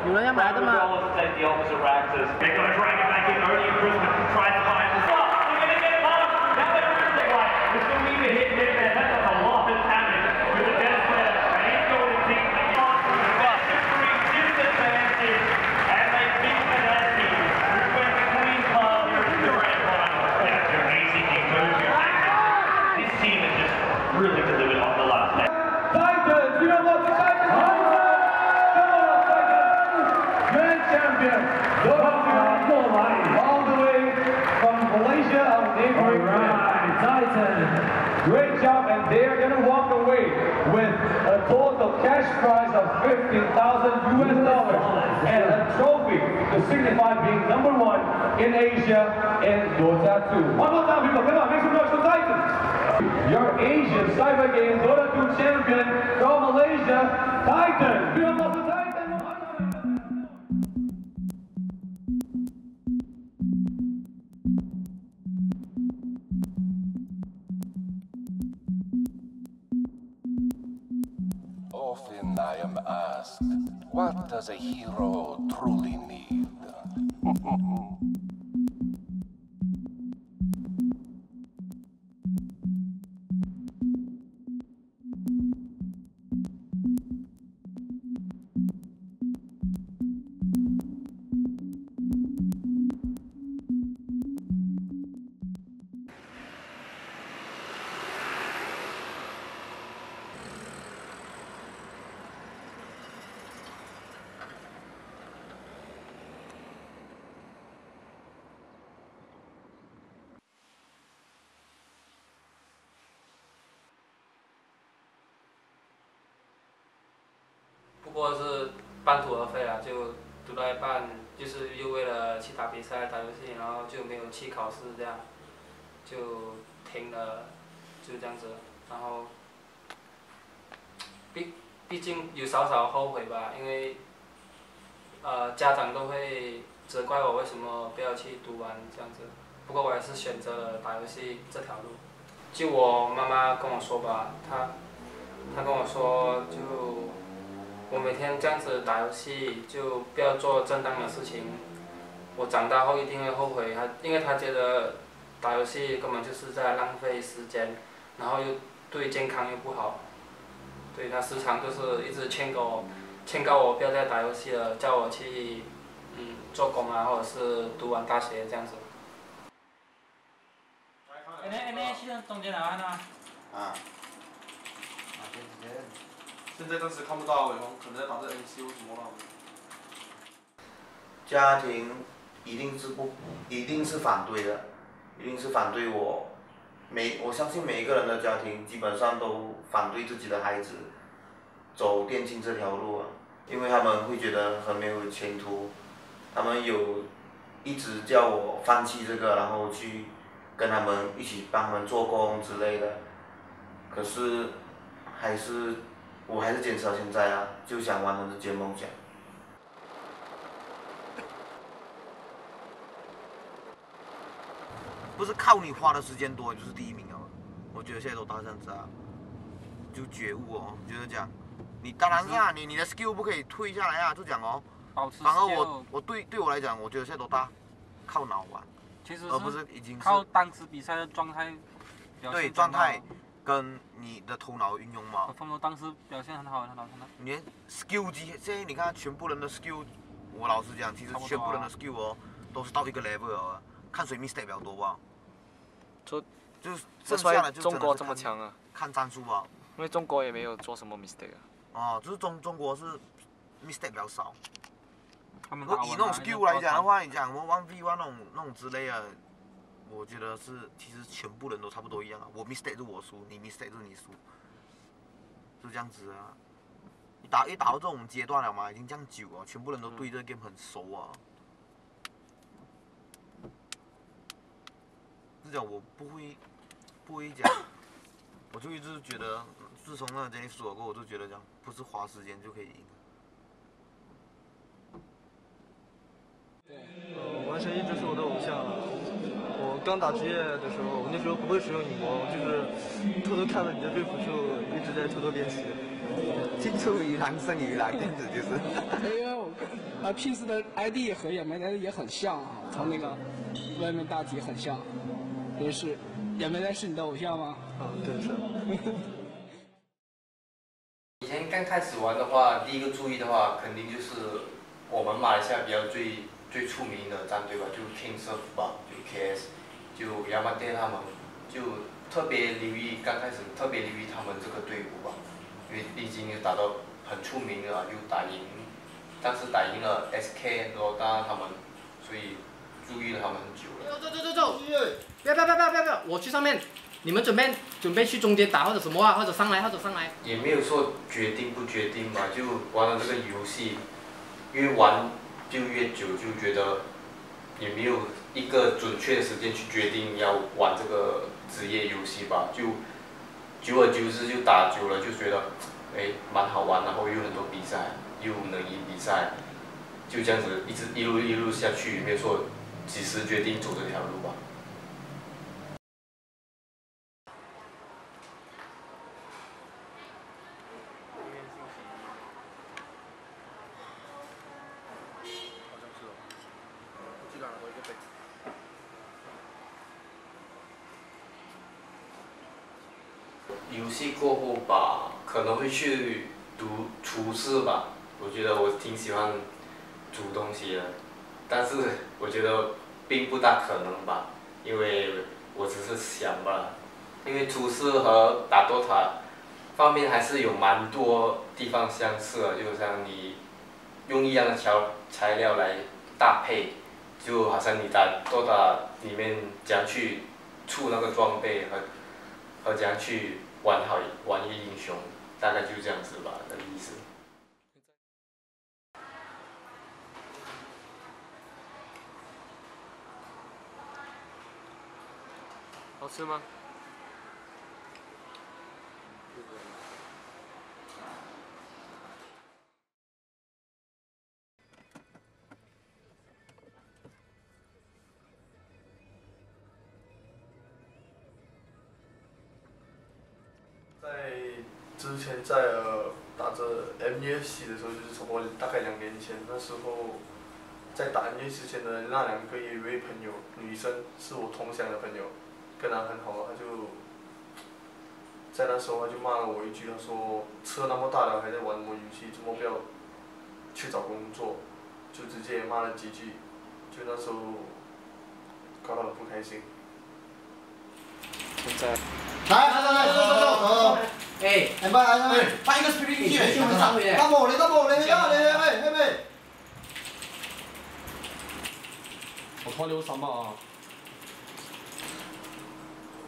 有人要买的吗？ Great job, and they are going to walk away with a total cash prize of $15,000 and a trophy to signify being number one in Asia in Dota 2. One more time, people, come on, make some noise for Titans. Your Asian Cyber Game Dota 2 champion from Malaysia, Titan. Give them up for Titan. 'Often I am asked, what does a hero truly need?不过是半途而废了，就读到一半，就是又为了去打比赛、打游戏，然后就没有去考试，这样就停了，就这样子。然后毕竟有少少后悔吧，因为家长都会责怪我为什么不要去读完这样子。不过我还是选择了打游戏这条路。就我妈妈跟我说吧，她跟我说就。 我每天这样子打游戏，就不要做正当的事情。我长大后一定会后悔。因为他觉得打游戏根本就是在浪费时间，然后又对健康又不好。对他时常就是一直劝告我不要再打游戏了，叫我去做工啊，或者是读完大学这样子。那系统中间来玩啊？啊。现在暂时看不到伟鸿，可能在打这 NC 或什么了。家庭一定是反对的，一定是反对我。我相信每一个人的家庭基本上都反对自己的孩子走电竞这条路啊，因为他们会觉得很没有前途。他们有一直叫我放弃这个，然后去跟他们一起帮他们做工之类的。可是我还是坚持到现在啊，就想完成这些梦想。不是靠你花的时间多就是第一名啊！我觉得现在都大这样子啊，就觉悟哦，就是这样。你当然是啊，你的 skill 不可以退下来啊，就讲哦。反而我对我来讲，我觉得现在都大，靠脑玩，而不是已经是靠当时比赛的状态。对状态。 跟你的头脑运用嘛。风头当时表现很好，很好。你 skill 级，现在你看全部人的 skill， 我老实讲，其实全部人的 skill 哦，都是到一个 level 哦，看谁 mistake 比较多吧。就是剩下的就中国这么强啊？看战术吧。因为中国也没有做什么 mistake 啊。哦，就是中国是 mistake 比较少。如果以那种 skill 来讲的话，你讲什么 1v1 那种之类的。 我觉得是，其实全部人都差不多一样啊。我 mistake 是我输，你 mistake 是你输，就这样子啊。一打到这种阶段了嘛，已经这样久了，全部人都对这个 game 很熟啊。是讲我不会讲，我就一直觉得，自从那个 Jenny 输了过后，我就觉得这样不是花时间就可以赢。完全一直是我的偶像了。我刚打职业的时候，我那时候不会使用影魔，就是偷偷看了你的对付就一直在偷偷练习。青出于蓝胜于蓝，这样子就是。因为我平时的 ID 和野梅的也很像啊，从那个外面大体很像。也是，野梅的是你的偶像吗？对是。以前刚开始玩的话，第一个注意的话，肯定就是我们马来西亚比较最出名的战队吧，就 King Surf 吧，就 KS， 就亚麻店他们，就特别留意，刚开始特别留意他们这个队伍吧，因为毕竟打到很出名了，又打赢，当时打赢了 SK 罗达他们，所以注意了他们很久了。走！不要！我去上面。你们准备去中间打或者什么啊，或者上来。也没有说决定不决定吧，就玩了这个游戏，越玩就越久，就觉得也没有一个准确的时间去决定要玩这个职业游戏吧，就久而久之就打久了，就觉得蛮好玩，然后又很多比赛，又能赢比赛，就这样子一路下去，没有说几时决定走这条路吧。游戏过后吧，可能会去读厨师吧。我觉得我挺喜欢煮东西的，但是我觉得并不大可能吧，因为我只是想吧。因为厨师和打 DOTA 方面还是有蛮多地方相似的，就像你用一样的材料来搭配，就好像你打 DOTA 里面怎样去出那个装备和怎样去玩一个英雄，大概就这样子吧的意思。好吃吗？之前在打着 MUFC 的时候，就是差不多大概2年前，那时候在打 MUFC 之前的那2个一位朋友，女生是我同乡的朋友，跟她很好，她就在那时候她就骂了我一句，她说车那么大了还在玩什么游戏，怎么不要去找工作，就直接骂了几句，就那时候搞得很不开心。现在。来，走。搬一个 speed 进去，大步嚟，我拖流3嘛。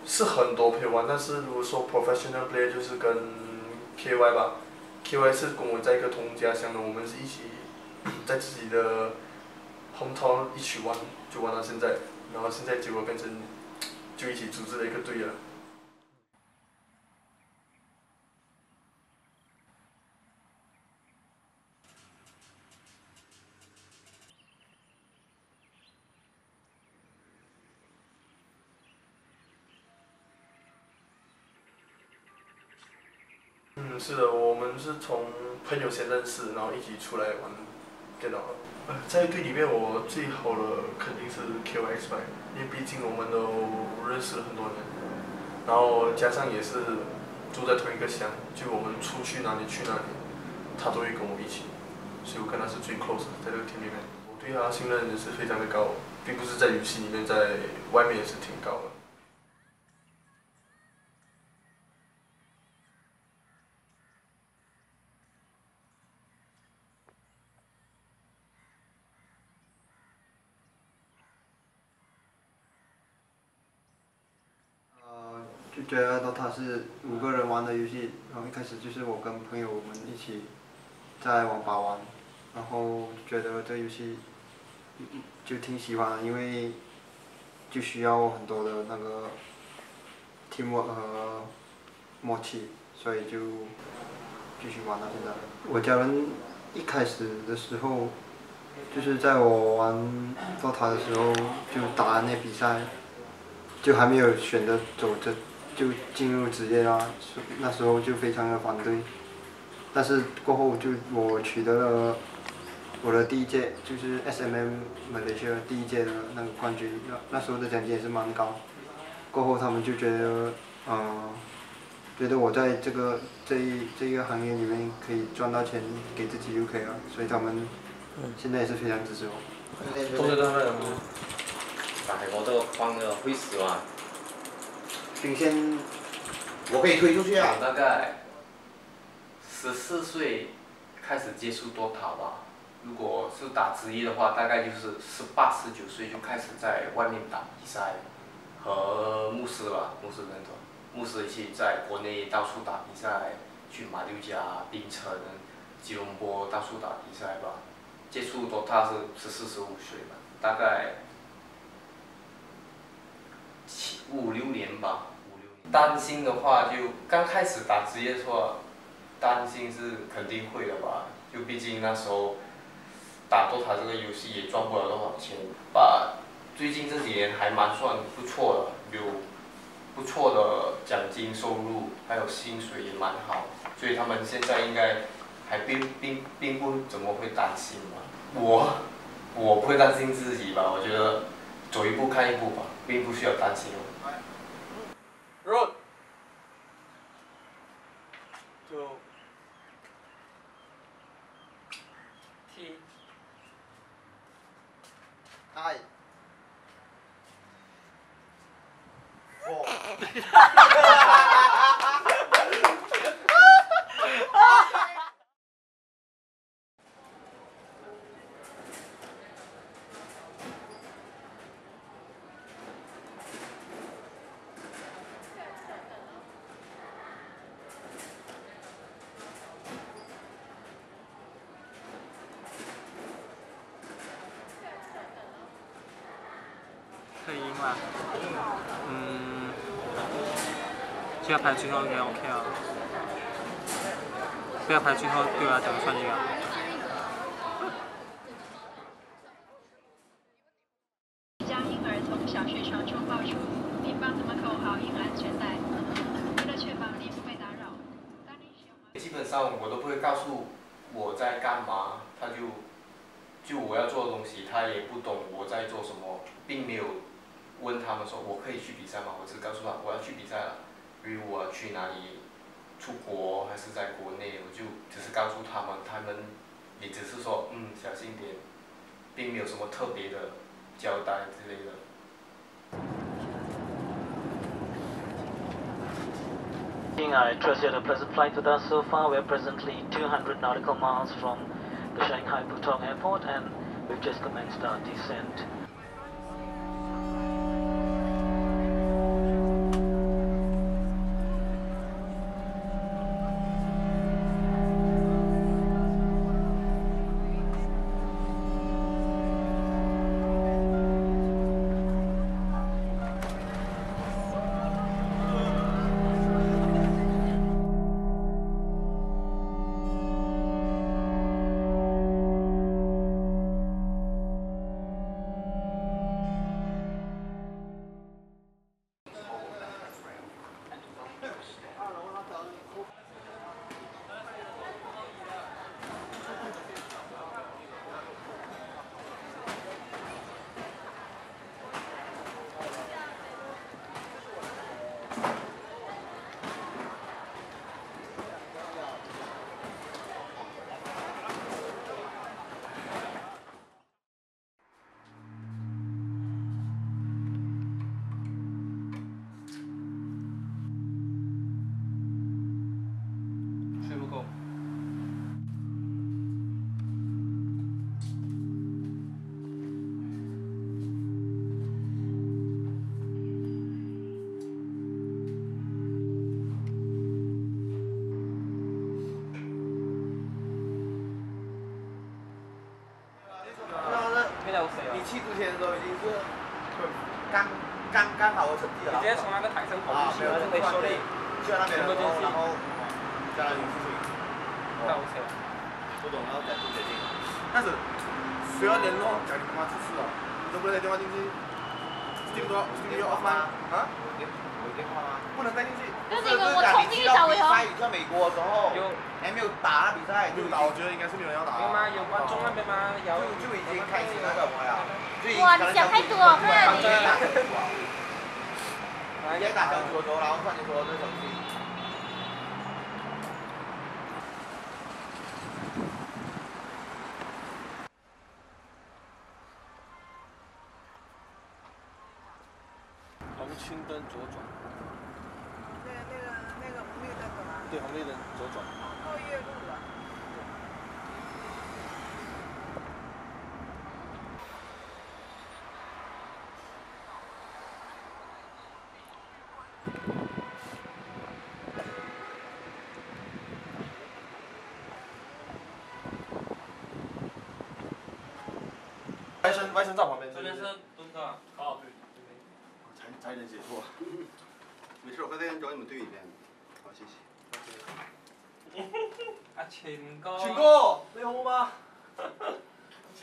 是很多陪玩，但是如果说 professional player 就是跟 KY 吧 ，KY 是跟我在一个同家乡的，我们是一起在自己的 hometown 一起玩，就玩到现在，然后现在结果变成就一起组织了一个队了。是的，我们是从朋友先认识，然后一起出来玩电脑的。在队里面，我最好的肯定是 KYX 吧，因为毕竟我们都认识了很多年，然后加上也是住在同一个乡，就我们出去哪里去哪里，他都会跟我一起，所以我跟他是最 close 的，在这个 team 里面，我对他信任也是非常的高，并不是在游戏里面，在外面也是挺高的。就觉得 DOTA 是5个人玩的游戏，然后一开始就是我跟朋友们一起在网吧玩，然后觉得这游戏就挺喜欢的，因为就需要很多的那个 teamwork 和默契，所以就继续玩到现在。我家人一开始的时候，就是在我玩 DOTA 的时候就打那比赛，就还没有选择走这就进入职业啊，那时候就非常的反对。但是过后就我取得了我的第一届就是 SMM Malaysia 第一届的那个冠军，那时候的奖金也是蛮高。过后他们就觉得觉得我在这个行业里面可以賺到錢，給自己 OK 了，所以他們現在也是非常支持我。同學都係咁。但係我都放咗會死嘛。冰先，我可以推出去啊。我大概14歲開始接觸 DOTA 吧。如果是打職業的話，大概就是18、19歲就開始在外面打比賽，和牧師吧，牧師認同。牧師一起在國內到處打比賽，去馬六甲、檳城、吉隆坡到處打比賽吧。接觸 DOTA 是14、15歲吧，大概5、6年吧。擔心的話，就剛開始打職業的話，擔心是肯定會的吧。就畢竟那時候打 DOTA 這個遊戲也賺不了多少錢吧。最近這幾年還蠻算不錯的，有不錯的獎金收入，還有薪水也蠻好，所以他們現在應該還並不怎麼會擔心吧。我不會擔心自己吧，我覺得走一步看一步吧，並不需要擔心。Road 就 T I 可以赢嘛？只要排最后应该 OK 啊。不要排最后对我来讲算赢啊。将婴儿从小学床中抱出，并帮他们扣好婴儿安全带，为了确保你不被打扰。基本上我都不会告诉我在干嘛，他就我要做的东西，他也不懂我在做什么，并没有问他们说我可以去比赛吗？我只告诉他我要去比赛了，比如我要去哪里，出国还是在国内，我就只是告诉他们，他们也只是说小心点，并没有什么特别的交代之类的。I trust you had a pleasant flight with us so far. We're presently 200 nautical miles from the Shanghai Pudong Airport and we've just commenced our descent.你去之前都已经是刚好的成绩了。你直接从那个台上跑进去，没有就可以收力。去那边然后加了零事情。那 OK 了。不懂，然后再做决定。但是需要联络家里妈支持啊，你都不能打电话进去。Steam 多 Steam 要 offline 啊？有电话吗？不能带进去。不是讲你去到比赛，你在美国的时候还没有打那比赛，就打，我觉得应该是没有人要打。有吗？有观众那边吗？有。就已经开始那个什么了。哇，你想太多了，快点！也打小球球，然后换球球这手机。红青灯左转。那个红绿灯的吗？对，红绿灯左转。皓月路了。外甥站旁边。这边是蹲的。哦，对。差一点写错。没事，我快点找你们对一遍。好，谢谢。阿全哥。全哥，你好嗎？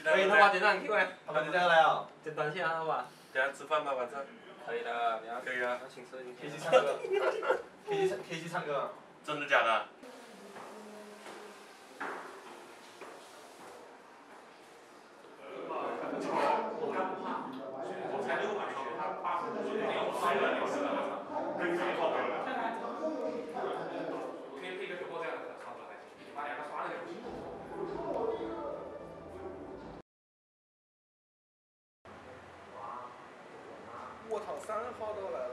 喂，头发剪短 Q 哎。头发剪下来啊？剪短线啊，头发。等下吃饭吧，晚上。可以的，你要可以啊。要请吃，你可以去唱歌。可以去唱歌。真的假的？我操，3号都来了。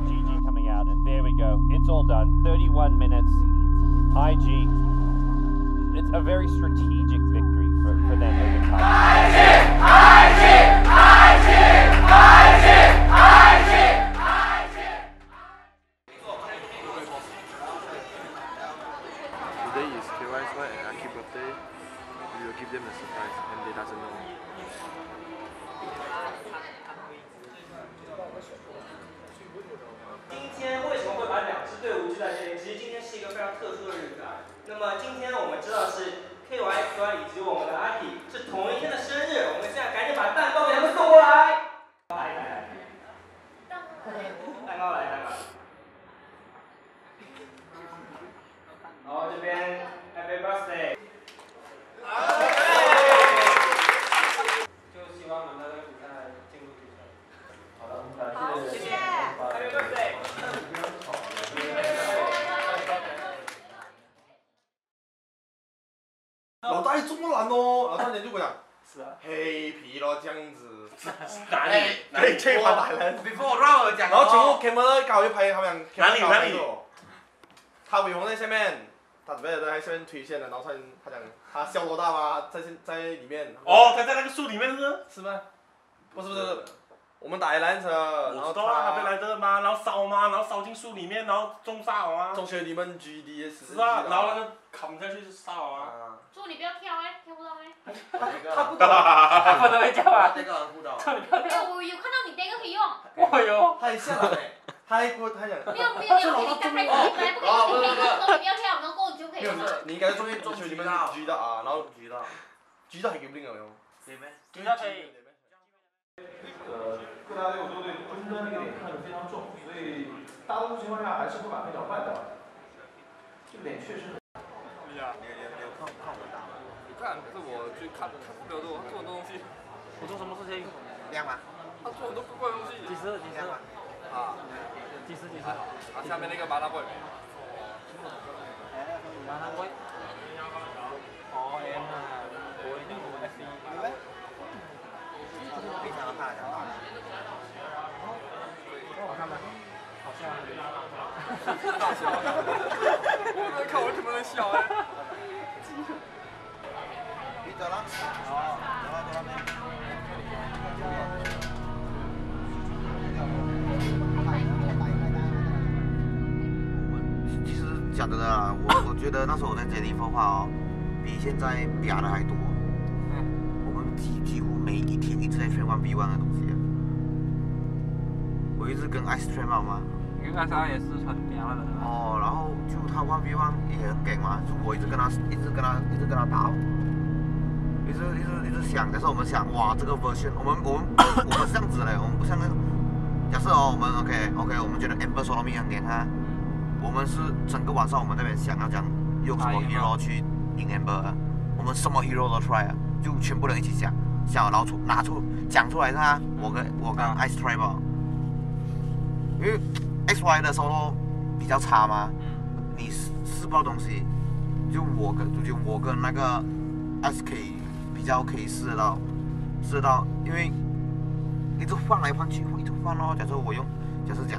GG coming out, and there we go. It's all done. 31 minutes. IG. It's a very strategic victory for them over time. Today is KY's fight and Aki birthday. We will give them a surprise and they doesn't know. 今天为什么会把2支队伍聚在这里？其实今天是一个非常特殊的日子啊。那么今天我们知道是 KYXY 以及我们的阿 K 是同一天的生日，我们现在赶紧把蛋糕给他们送过来。来，蛋糕来，蛋糕。然后这边 Happy Birthday。就希望我们的这个比赛进入决赛。好的，谢谢。Happy Birthday。老大这么难哦，老大你就跟我讲，是啊，黑皮咯这样子。哪里？可以这番来了。 Before 让我讲。然后全部 camera 搞一排，他们哪里？他伟宏在下面，他准备在下面推线的，然后他讲他笑多大吗？在里面。哦，他在那个树里面是？是吗？不是，我们打一辆车，然后他被来这吗？然后烧吗？然后烧进树里面，然后种沙啊。中学你们 GDS。是啊，然后那个砍下去是沙啊。祝你不要跳哎，跳不到哎。他不懂。他不能会跳啊。这个不懂。哎，我有看到你这个可以用。我有。他很像哎。他讲。没有，你刚才本来不可以停，你不要跳，然后过你就可以了嘛。你应该中学你们 G 的啊，然後 G 的係叫邊個用？對咩？G 的可以。各大队伍都对中间那个点看得非常重，所以大多数情况下还是会把配角换掉。这个点确实很。你有看我打吗？有看，可是我就看不了多，他做很多东西。我做什么事情？亮吗？他做很多怪东西。几十。啊。几十。啊，下面那个麻辣 boy。麻辣 boy。哦，em là của FC。非常的怕讲话。好看吗？好笑。我在看我怎么能笑哎。你走了。走了没？其实讲真的啊，我觉得那时候我在接力风化哦，比现在啪的还多。我们几乎每一天一直在 train 1v1的东西。我一直跟 Ice train 好吗？ USR 也是很屌的。哦，然后就他1v1也很梗嘛，就我一直跟他打，一直想，但是我们想，哇，这个 version， 我们是这样子嘞，我们不像那个，假设哦，我们 OK， 我们觉得 Amber Solomon 很厉害，我们是整个晚上我们那边想要讲用什么 hero 去赢 Amber， 我们什么 hero 都 try 啊，就全部人一起想然后讲出来他，我跟 Ice Tribal， 因为 XY 的 solo 比较差嘛，你试不到东西，就我跟那个 SK 比较可以试得到，因为一直换来换去，一直换咯。假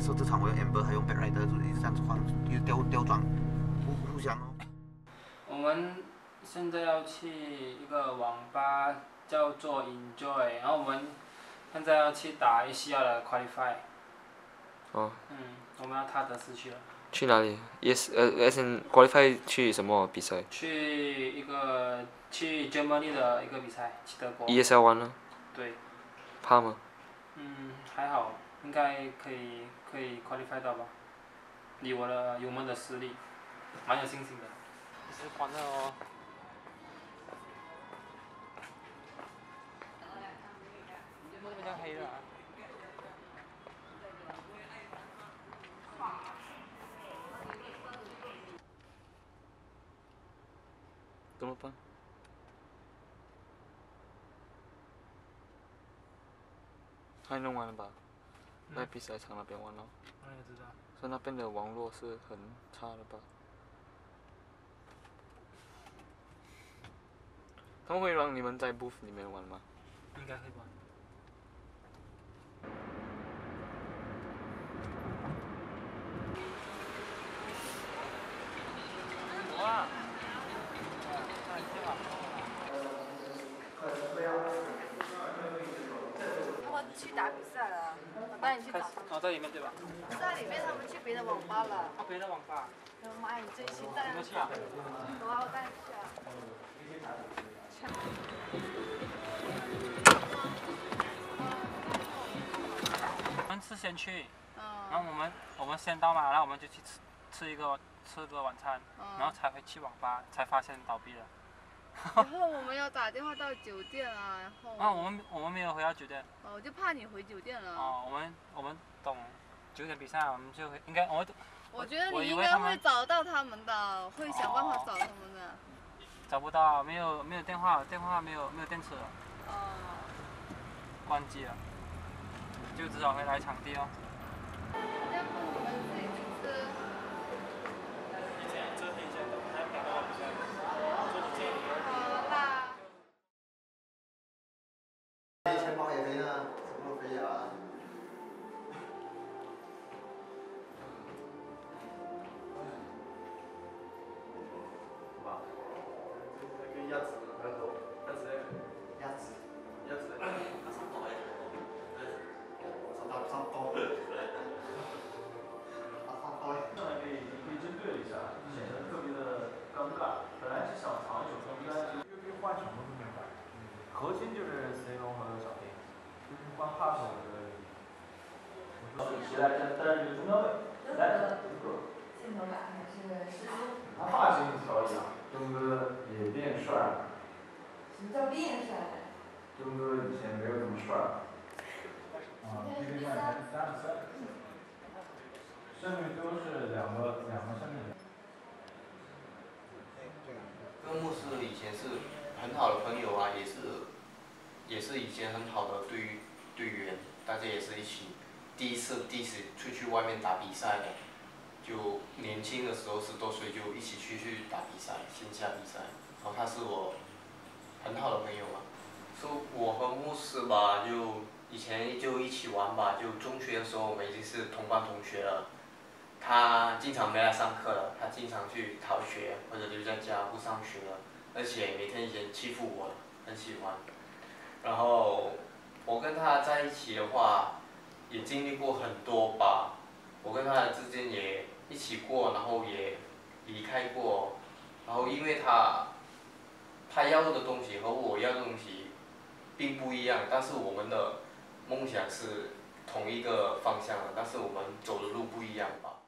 设这场我用 Amber 还用 Bad Rider， 就一直这样子换，就调转，互相咯。我们现在要去一个网吧叫做 Enjoy， 然后我们现在要去打ACL的 Qualify。哦。我们要踏德斯去了。去哪里 ？As in qualify 去什么比赛？去Germany 的一个比赛，去德国。ESL 1呢？对。怕吗？还好，应该可以 qualify 到吧？以我们的实力，蛮有信心的。是欢乐哦。那边叫黑的啊。怎么办？还弄完了吧？在比赛场那边玩了。我也知道。所以那边的网络是很差的吧？他们会让你们在 booth 里面玩吗？应该会吧。哇！他们去打比赛了，我带你去找他们。在里面对吧？在里面，他们去别的网吧了。别的网吧。妈呀，你真心带他去啊？走啊，我带你去啊。我们是先去，然后我们先到嘛，然后我们就去吃个晚餐，然后才会去网吧，才发现倒闭了。然后我们要打电话到酒店啊，然后。我们没有回到酒店。我就怕你回酒店了。我们懂9点比赛，我们就应该我觉得你应该会找到他们的，会想办法找他们的。找不到，没有电话，电话没有电池了。关机了，就只好回来场地哦。要不我们自己去吃？你这样折腾一下，还要打到比赛。好啦。钱包也飞呢，什么都飞啊。鸭子，可以针对了一下，显得特别的尴尬。本来是想长久分开，又换什么都没换。核心就是 C 龙和小黑，就是换 pass 我觉得。谁来站这个中央位？来，镜头感还是师兄。他发型调一下，东哥也变帅了。什么叫变帅？东哥以前没有这么帅。今天是第3。胜率都是两个胜率。跟牧师以前是很好的朋友啊，也是以前很好的队员，大家也是一起第一次出去外面打比赛的，就年轻的时候10多岁就一起去打比赛，线下比赛，然后他是我很好的朋友嘛。说我和牧师吧，就以前就一起玩吧，就中学的时候我们已经是同班同学了。他经常没来上课了，他经常去逃学或者留在家不上学了，而且每天以前欺负我，很喜欢。然后我跟他在一起的话，也经历过很多吧，我跟他之间也一起过，然后也离开过，然后因为他要的东西和我要的东西并不一样，但是我们的梦想是同一个方向的，但是我们走的路不一样吧。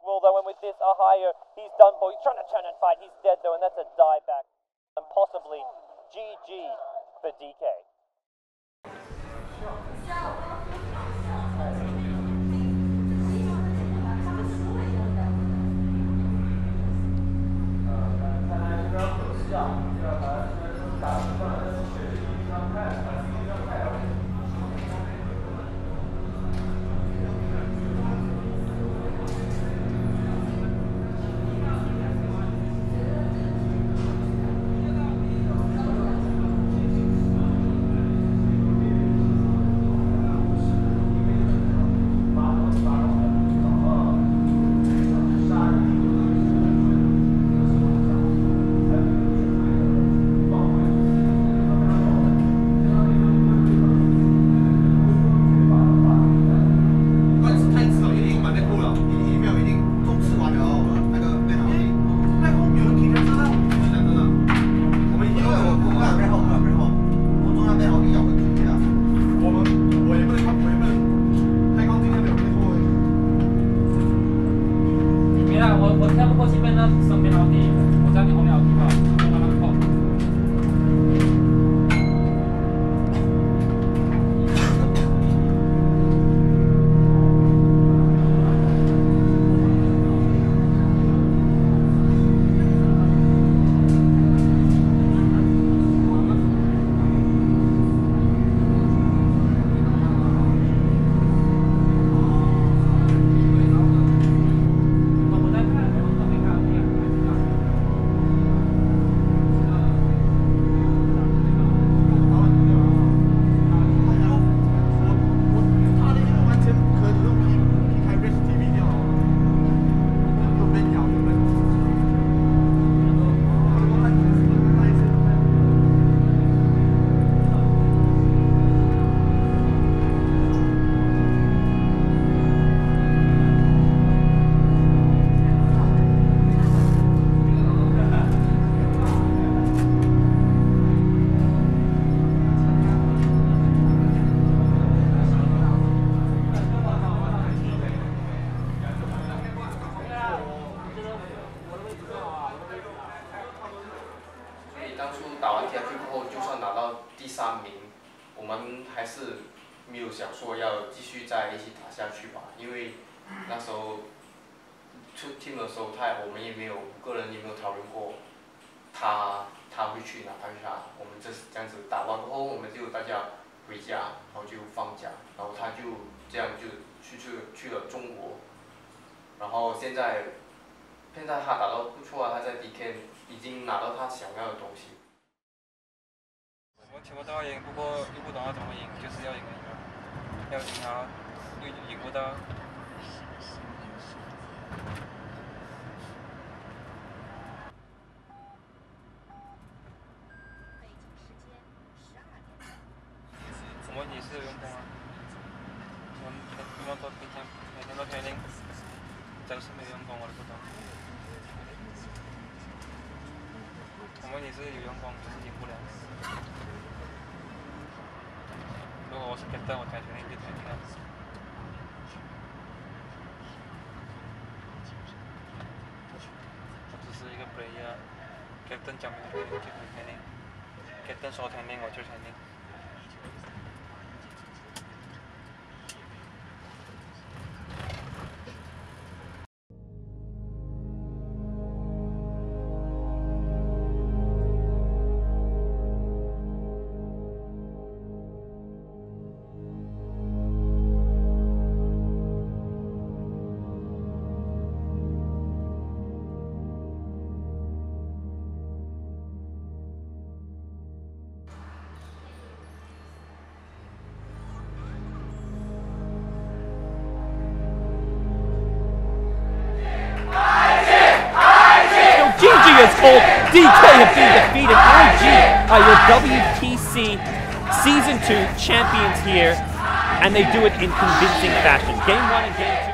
Will though, and with this Ahaya, he's done for. He's trying to turn and fight. He's dead though, and that's a dieback, and possibly GG for DK.还是没有想说要继续在一起打下去吧，因为那时候出 team 的时候，我们也没有5个人也没有讨论过他会去哪，我们这样子打完过后，我们就大家回家，然后就放假，然后他就这样就去了中国，然后现在他打得不错啊，他在 DK 已经拿到他想要的东西。 我球都要赢，不过又不懂要怎么赢，就是要赢要赢他，又赢不到。我们也是有用功啊，我们都每天都 training， 就是没有用功，我都不懂。我们也是有用功，就是赢不了。 如果我是 captain， 我才决定去参加。我只是一个 player，captain 讲明就会 training，captain 说 training 我就 training。Is told DK have been defeated. IG are your WTC Season 2 champions here, and they do it in convincing fashion. Game 1 and Game 2.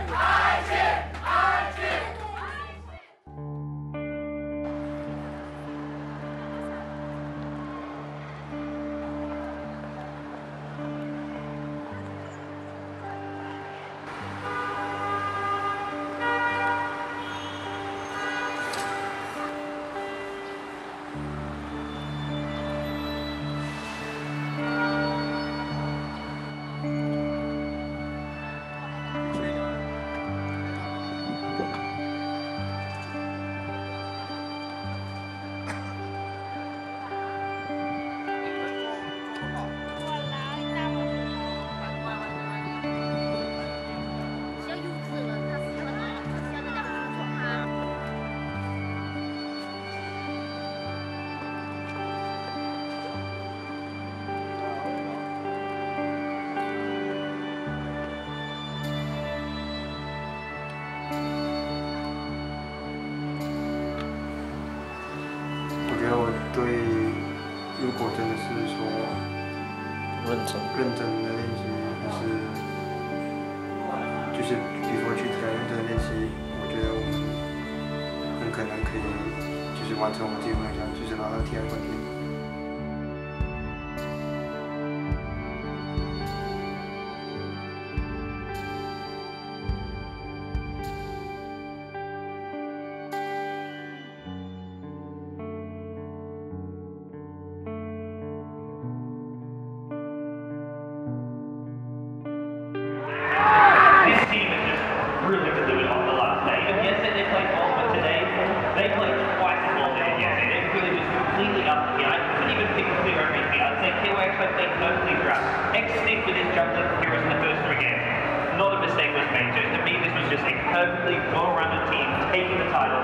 认真的练习，就是 before 去比较认真的练习，我觉得我们很可能可以就是完成我们自己的梦想，就是拿到T2冠军。Ex-Stick with his jump lead heroes in the first 3 games. Not a mistake was made. So to me, this was just a perfectly well-rounded team taking the title.